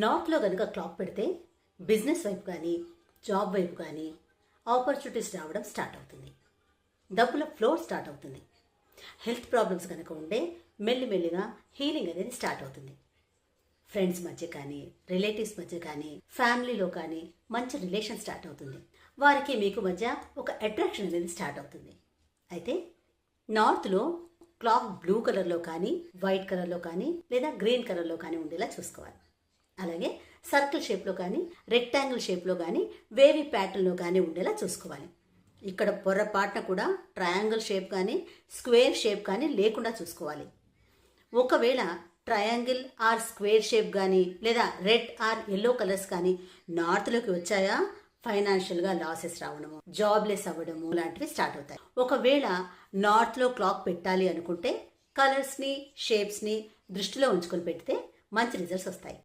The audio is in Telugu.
నార్త్లో కనుక క్లాక్ పెడితే బిజినెస్ వైపు కానీ జాబ్ వైపు కానీ ఆపర్చునిటీస్ రావడం స్టార్ట్ అవుతుంది. డబ్బుల ఫ్లో స్టార్ట్ అవుతుంది. హెల్త్ ప్రాబ్లమ్స్ కనుక ఉంటే మెల్లిమెల్లిగా హీలింగ్ అనేది స్టార్ట్ అవుతుంది. ఫ్రెండ్స్ మధ్య కానీ, రిలేటివ్స్ మధ్య కానీ, ఫ్యామిలీలో కానీ మంచి రిలేషన్ స్టార్ట్ అవుతుంది. వారికి మీకు మధ్య ఒక అట్రాక్షన్ అనేది స్టార్ట్ అవుతుంది. అయితే నార్త్లో క్లాక్ బ్లూ కలర్లో కానీ, వైట్ కలర్లో కానీ, లేదా గ్రీన్ కలర్లో కానీ ఉండేలా చూసుకోవాలి. అలాగే సర్కిల్ షేప్లో కానీ, రెక్టాంగిల్ షేప్లో కానీ, వేవీ ప్యాటర్న్లో కానీ ఉండేలా చూసుకోవాలి. ఇక్కడ పొరపాటున కూడా ట్రయాంగిల్ షేప్ కానీ, స్క్వేర్ షేప్ కానీ లేకుండా చూసుకోవాలి. ఒకవేళ ట్రయాంగిల్ ఆర్ స్క్వేర్ షేప్ కానీ, లేదా రెడ్ ఆర్ ఎల్లో కలర్స్ కానీ నార్త్లోకి వచ్చాయా, ఫైనాన్షియల్గా లాసెస్ రావడము, జాబ్లెస్ అవ్వడము లాంటివి స్టార్ట్ అవుతాయి. ఒకవేళ నార్త్లో క్లాక్ పెట్టాలి అనుకుంటే కలర్స్ని, షేప్స్ని దృష్టిలో ఉంచుకొని పెడితే మంచి రిజల్ట్స్ వస్తాయి.